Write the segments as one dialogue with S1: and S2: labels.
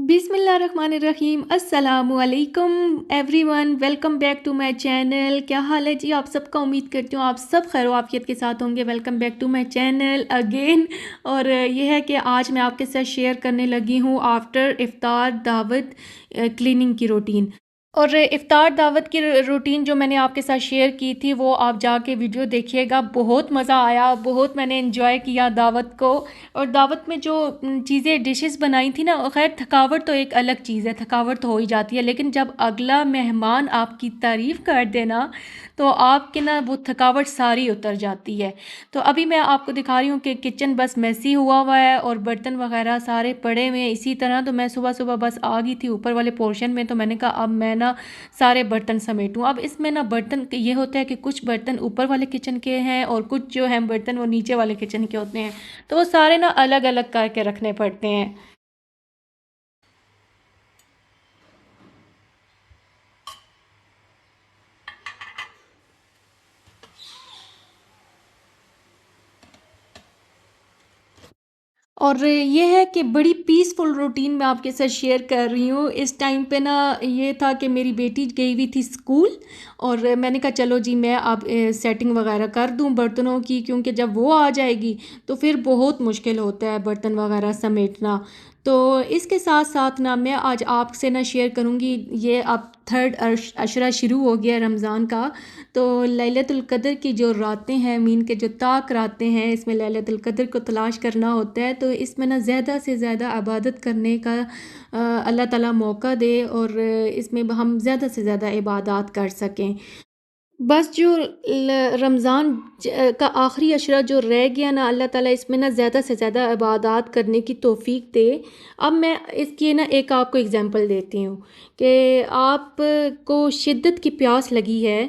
S1: बिस्मिल्लाहिर्रहमानिर्रहीम अस्सलामुअलैकुम everyone, welcome back to my channel. क्या हाल है जी आप सबका? उम्मीद करती हूँ आप सब खैर आफियत के साथ होंगे। Welcome back to my channel again. और ये है कि आज मैं आपके साथ शेयर करने लगी हूँ आफ्टर इफ्तार दावत क्लीनिंग की रूटीन। और इफ्तार दावत की रूटीन जो मैंने आपके साथ शेयर की थी वो आप जाके वीडियो देखिएगा। बहुत मज़ा आया, बहुत मैंने एंजॉय किया दावत को। और दावत में जो चीज़ें डिशेस बनाई थी ना, खैर थकावट तो एक अलग चीज़ है, थकावट तो हो ही जाती है, लेकिन जब अगला मेहमान आपकी तारीफ़ कर देना तो आपके ना वो थकावट सारी उतर जाती है। तो अभी मैं आपको दिखा रही हूँ कि किचन बस मैसी हुआ हुआ है और बर्तन वगैरह सारे पड़े हुए हैं इसी तरह। तो मैं सुबह सुबह बस आ गई थी ऊपर वाले पोर्शन में, तो मैंने कहा अब मैं ना सारे बर्तन समेटूँ। अब इसमें ना बर्तन ये होता है कि कुछ बर्तन ऊपर वाले किचन के हैं और कुछ जो हैं बर्तन वो नीचे वाले किचन के होते हैं, तो वो सारे ना अलग अलग करके रखने पड़ते हैं। और ये है कि बड़ी पीसफुल रूटीन मैं आपके साथ शेयर कर रही हूँ। इस टाइम पे ना ये था कि मेरी बेटी गई हुई थी स्कूल, और मैंने कहा चलो जी मैं अब सेटिंग वगैरह कर दूँ बर्तनों की, क्योंकि जब वो आ जाएगी तो फिर बहुत मुश्किल होता है बर्तन वगैरह समेटना। तो इसके साथ साथ ना मैं आज आपसे ना शेयर करूँगी, ये अब थर्ड अशरा शुरू हो गया रमज़ान का। तो लैलतुल क़द्र की जो रातें हैं, मीन के जो ताक रातें हैं, इसमें लैलतुल क़द्र को तलाश करना होता है। तो इसमें ना ज़्यादा से ज़्यादा इबादत करने का अल्लाह ताला मौका दे और इसमें हम ज़्यादा से ज़्यादा इबादत कर सकें। बस जो रमज़ान का आखिरी अशरा जो रह गया ना, अल्लाह ताला इसमें ना ज़्यादा से ज़्यादा इबादत करने की तौफ़ीक दे। अब मैं इसकी ना एक आपको एग्ज़ाम्पल देती हूँ कि आपको शिद्दत की प्यास लगी है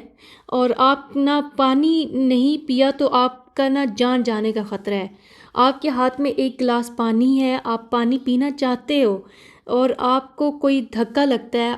S1: और आप ना पानी नहीं पिया तो आपका ना जान जाने का ख़तरा है। आपके हाथ में एक गिलास पानी है, आप पानी पीना चाहते हो और आपको कोई धक्का लगता है,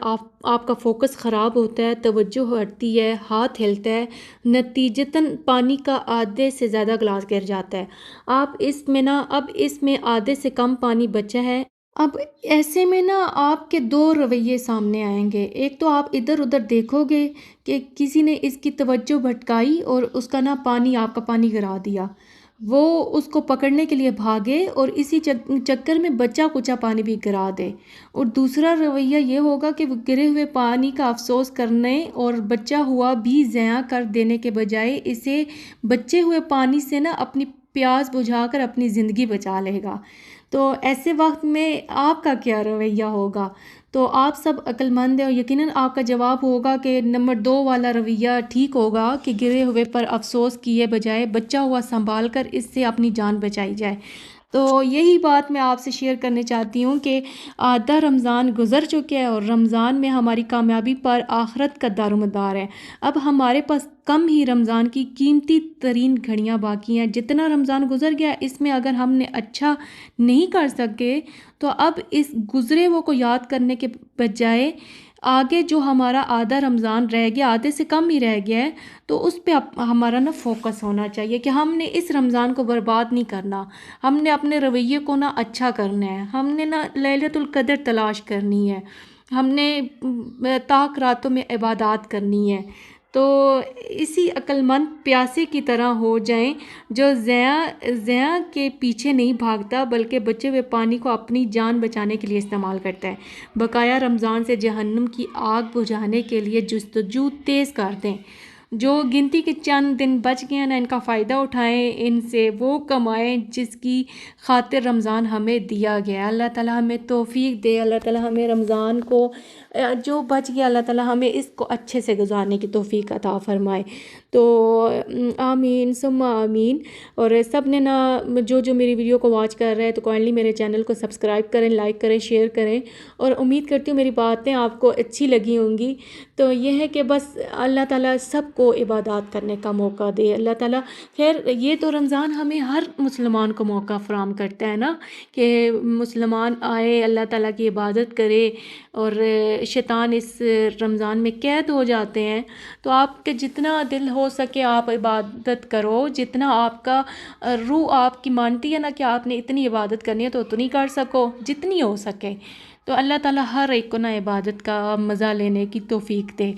S1: आपका फ़ोकस ख़राब होता है, तवज्जो हटती है, हाथ हिलता है, नतीजतन पानी का आधे से ज़्यादा गिलास गिर जाता है। आप इसमें ना अब इसमें आधे से कम पानी बचा है। अब ऐसे में ना आपके 2 रवैये सामने आएँगे। एक तो आप इधर-उधर देखोगे कि किसी ने इसकी तवज्जो भटकाई और उसका ना पानी आपका पानी गिरा दिया। वो उसको पकड़ने के लिए भागे और इसी चक्कर में बचा-कुचा पानी भी गिरा दे। और दूसरा रवैया ये होगा कि वो गिरे हुए पानी का अफ़सोस करने और बचा हुआ भी ज़ाया कर देने के बजाय इसे बचे हुए पानी से ना अपनी प्यास बुझाकर अपनी ज़िंदगी बचा लेगा। तो ऐसे वक़्त में आपका क्या रवैया होगा? तो आप सब अक्लमंद हैं और यकीनन आपका जवाब होगा कि नंबर 2 वाला रवैया ठीक होगा कि गिरे हुए पर अफ़सोस किए बजाय बचा हुआ सँभाल कर इससे अपनी जान बचाई जाए। तो यही बात मैं आपसे शेयर करना चाहती हूँ कि आधा रमज़ान गुज़र चुका है और रमज़ान में हमारी कामयाबी पर आखिरत का दारोमदार है। अब हमारे पास कम ही रमज़ान की कीमती तरीन घड़ियाँ बाकी हैं। जितना रमज़ान गुज़र गया इसमें अगर हमने अच्छा नहीं कर सके तो अब इस गुज़रे हुए को याद करने के बजाय आगे जो हमारा आधा रमज़ान रह गया, आधे से कम ही रह गया है, तो उस पे हमारा ना फ़ोकस होना चाहिए कि हमने इस रमज़ान को बर्बाद नहीं करना। हमने अपने रवैये को ना अच्छा करना है, हमने ना लैलतुल क़द्र तलाश करनी है, हमने ताक रातों में इबादत करनी है। तो इसी अक्लमंद प्यासे की तरह हो जाएं जो ज़िया के पीछे नहीं भागता बल्कि बचे हुए पानी को अपनी जान बचाने के लिए इस्तेमाल करता है। बकाया रमज़ान से जहन्नुम की आग बुझाने के लिए जुस्तजू तेज़ कर दें। जो गिनती के चंद दिन बच गए हैं ना, इनका फ़ायदा उठाएं, इनसे वो कमाएं जिसकी खातिर रमज़ान हमें दिया गया। अल्लाह ताला हमें तौफ़ीक दे, अल्लाह ताला हमें रमज़ान को जो बच गया अल्लाह ताला हमें इसको अच्छे से गुजारने की तौफ़ीक अता फ़रमाए। तो आमीन सुम्मा आमीन। और सब ने ना जो मेरी वीडियो को वॉच कर रहे हैं तो काइंडली मेरे चैनल को सब्सक्राइब करें, लाइक करें, शेयर करें। और उम्मीद करती हूँ मेरी बातें आपको अच्छी लगी होंगी। तो ये है कि बस अल्लाह ताला सबको इबादत करने का मौका दे। अल्लाह ताला खैर ये तो रमज़ान हमें हर मुसलमान को मौका फ़राहम करता है ना कि मुसलमान आए, अल्लाह ताला की इबादत करे। और शैतान इस रमज़ान में कैद हो जाते हैं। तो आपके जितना दिल हो सके आप इबादत करो, जितना आपका रूह आपकी मानती है ना कि आपने इतनी इबादत करनी है तो उतनी कर सको जितनी हो सके। तो अल्लाह ताला हर एक को ना इबादत का मज़ा लेने की तौफ़ीक दे।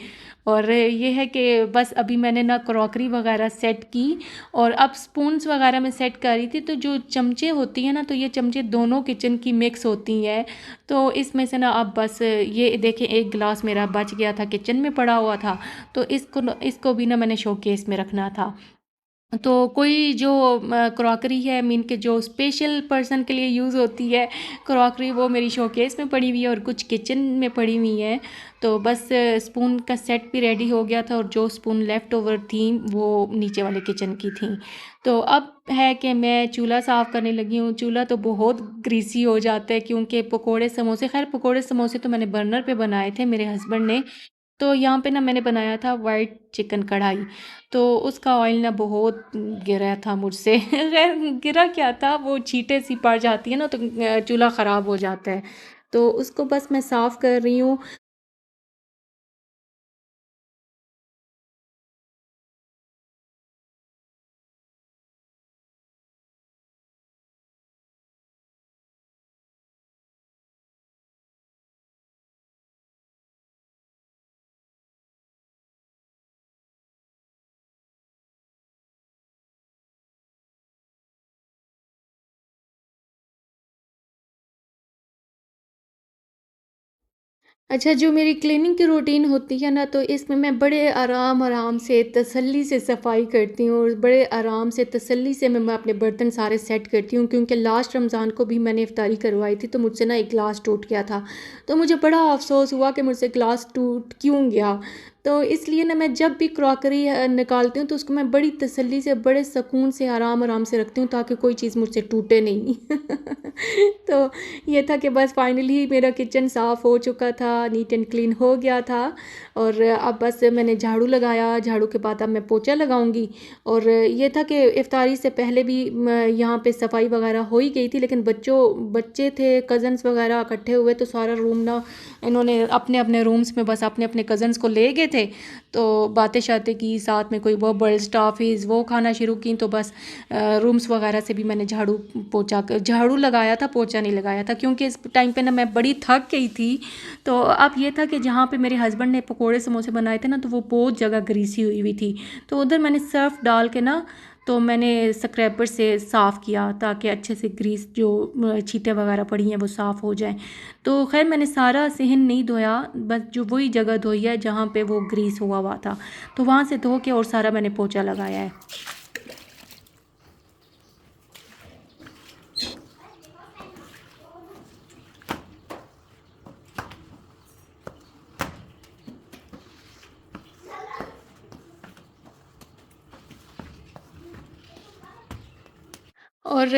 S1: और ये है कि बस अभी मैंने ना क्रॉकरी वगैरह सेट की और अब स्पून्स वगैरह मैं सेट कर रही थी, तो जो चमचे होती हैं ना, तो ये चमचे दोनों किचन की मिक्स होती हैं। तो इसमें से ना अब बस ये देखें, एक गिलास मेरा बच गया था, किचन में पड़ा हुआ था, तो इसको भी ना मैंने शोकेस में रखना था। तो कोई जो क्रॉकरी है, मीन के जो स्पेशल पर्सन के लिए यूज़ होती है क्रॉकरी, वो मेरी शोकेस में पड़ी हुई है और कुछ किचन में पड़ी हुई है। तो बस स्पून का सेट भी रेडी हो गया था और जो स्पून लेफ़्ट ओवर थी वो नीचे वाले किचन की थी। तो अब है कि मैं चूल्हा साफ़ करने लगी हूँ। चूल्हा तो बहुत ग्रीसी हो जाता है, क्योंकि पकोड़े समोसे, खैर पकोड़े समोसे तो मैंने बर्नर पे बनाए थे मेरे हस्बैंड ने। तो यहाँ पे ना मैंने बनाया था वाइट चिकन कढ़ाई, तो उसका ऑयल ना बहुत गिरा था मुझसे। खैर गिरा क्या था, वो छींटे सी पड़ जाती है ना, तो चूल्हा ख़राब हो जाता है। तो उसको बस मैं साफ़ कर रही हूँ। अच्छा, जो मेरी क्लीनिंग की रूटीन होती है ना, तो इसमें मैं बड़े आराम-आराम से, तसल्ली से सफाई करती हूँ और बड़े आराम से, तसल्ली से मैं अपने बर्तन सारे सेट करती हूँ, क्योंकि लास्ट रमज़ान को भी मैंने इफ्तारी करवाई थी, तो मुझसे ना एक गिलास टूट गया था। तो मुझे बड़ा अफ़सोस हुआ कि मुझसे गिलास टूट क्यों गया? तो इसलिए ना मैं जब भी क्रॉकरी निकालती हूँ, तो उसको मैं बड़ी तसल्ली से, बड़े सुकून से, आराम-आराम से रखती हूँ, ताकि कोई चीज़ मुझसे टूटे नहीं। तो ये था कि बस फाइनली मेरा किचन साफ़ हो चुका था, नीट एंड क्लीन हो गया था और अब बस मैंने झाड़ू लगाया, झाड़ू के बाद अब मैं पोंछा लगाऊँगी। और ये था कि इफ्तारी से पहले भी यहाँ पे सफाई वगैरह हो ही गई थी, लेकिन बच्चे थे, कज़न्स वगैरह इकट्ठे हुए, तो सारा रूम ना इन्होंने अपने-अपने रूम्स में बस अपने-अपने कज़न्स को ले गए थे। तो बातें-शातें की, साथ में कोई बबल्स, टॉफ़ीज़ वो खाना शुरू की, तो बस रूम्स वगैरह से भी मैंने झाड़ू लगाया था, पोंछा नहीं लगाया था, क्योंकि इस टाइम पे ना मैं बड़ी थक गई थी। तो अब ये था कि जहाँ पे मेरे हस्बैंड ने पकोड़े समोसे बनाए थे ना, तो वो बहुत जगह ग्रीसी हुई हुई थी। तो उधर मैंने सर्फ़ डाल के ना, तो मैंने स्क्रैपर से साफ़ किया, ताकि अच्छे से ग्रीस जो छींटे वगैरह पड़ी हैं वो साफ़ हो जाएँ। तो ख़ैर मैंने सारा सिहन नहीं धोया, बस जो वही जगह धोई है जहाँ पे वो ग्रीस हुआ हुआ था, तो वहाँ से धो के और सारा मैंने पोंछा लगाया है। और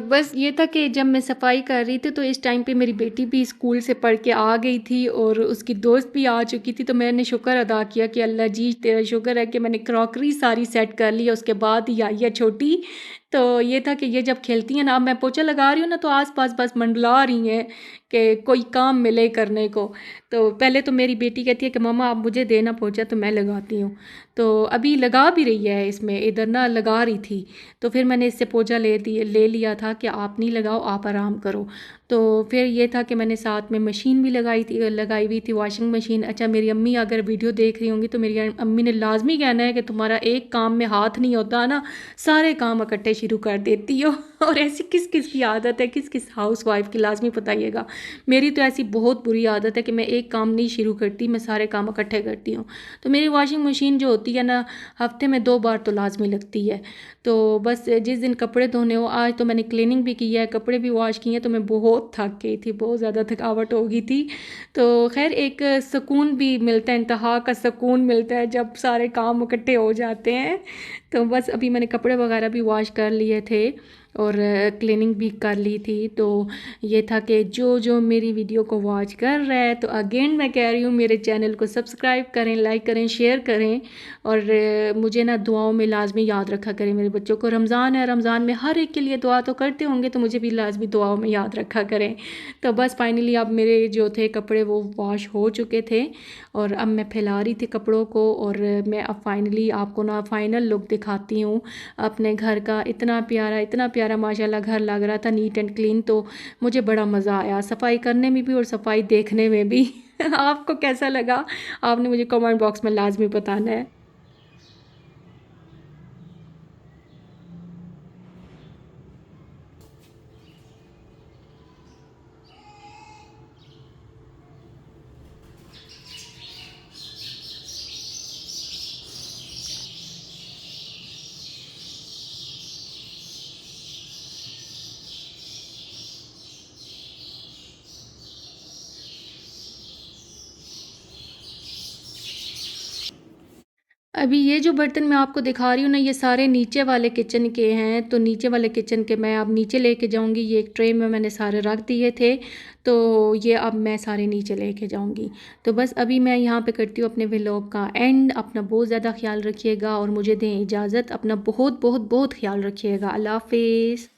S1: बस ये था कि जब मैं सफाई कर रही थी, तो इस टाइम पे मेरी बेटी भी स्कूल से पढ़ के आ गई थी और उसकी दोस्त भी आ चुकी थी। तो मैंने शुक्र अदा किया कि अल्लाह जी तेरा शुक्र है कि मैंने क्रॉकरी सारी सेट कर ली है, उसके बाद ही आई है छोटी। तो ये था कि ये जब खेलती हैं ना, अब मैं पोछा लगा रही हूँ ना, तो आस-पास बस मंडला रही हैं कि कोई काम मिले करने को। तो पहले तो मेरी बेटी कहती है कि मम्मा आप मुझे देना पोछा, तो मैं लगाती हूँ। तो अभी लगा भी रही है, इसमें इधर ना लगा रही थी। तो फिर मैंने इससे पोंछा ले लिया था कि आप नहीं लगाओ, आप आराम करो। तो फिर ये था कि मैंने साथ में मशीन भी लगाई हुई थी, वॉशिंग मशीन। अच्छा, मेरी अम्मी अगर वीडियो देख रही होंगी, तो मेरी अम्मी ने लाज़मी कहना है कि तुम्हारा एक काम में हाथ नहीं होता ना, सारे काम इकट्ठे शुरू कर देती हो। और ऐसी किस-किस की आदत है, किस-किस हाउसवाइफ़ की, लाज़मी बताइएगा। मेरी तो ऐसी बहुत बुरी आदत है कि मैं एक काम नहीं शुरू करती, मैं सारे काम इकट्ठे करती हूँ। तो मेरी वॉशिंग मशीन जो होती है ना, हफ़्ते में 2 बार तो लाज़मी लगती है। तो बस जिस दिन कपड़े धोने हो, आज तो मैंने क्लीनिंग भी की है, कपड़े भी वॉश किए हैं, तो मैं बहुत थक गई थी, बहुत ज़्यादा थकावट हो गई थी। तो ख़ैर एक सुकून भी मिलता है, इंतहा का सुकून मिलता है जब सारे काम इकट्ठे हो जाते हैं। तो बस अभी मैंने कपड़े वगैरह भी वॉश कर लिए थे और क्लीनिंग भी कर ली थी। तो ये था कि जो जो मेरी वीडियो को वॉच कर रहा है, तो अगेन मैं कह रही हूँ मेरे चैनल को सब्सक्राइब करें, लाइक करें, शेयर करें और मुझे ना दुआओं में लाजमी याद रखा करें। मेरे बच्चों को रमज़ान है, रमज़ान में हर एक के लिए दुआ तो करते होंगे, तो मुझे भी लाजमी दुआओं में याद रखा करें। तो बस फाइनली अब मेरे जो थे कपड़े वो वॉश हो चुके थे और अब मैं फैला रही थी कपड़ों को और मैं अब फाइनली आपको ना फाइनल लुक दिखाती हूँ अपने घर का। इतना प्यारा प्यारा माशाल्लाह घर लग रहा था, नीट एंड क्लीन। तो मुझे बड़ा मज़ा आया सफाई करने में भी और सफाई देखने में भी। आपको कैसा लगा? आपने मुझे कमेंट बॉक्स में लाज़मी बताना है। अभी ये जो बर्तन मैं आपको दिखा रही हूँ ना, ये सारे नीचे वाले किचन के हैं। तो नीचे वाले किचन के मैं अब नीचे लेके जाऊँगी। ये एक ट्रे में मैंने सारे रख दिए थे, तो ये अब मैं सारे नीचे लेके जाऊँगी। तो बस अभी मैं यहाँ पे करती हूँ अपने व्लॉग का एंड। अपना बहुत ज़्यादा ख्याल रखिएगा और मुझे दें इजाज़त। अपना बहुत बहुत बहुत ख्याल रखिएगा। अल्लाह हाफ़िज़।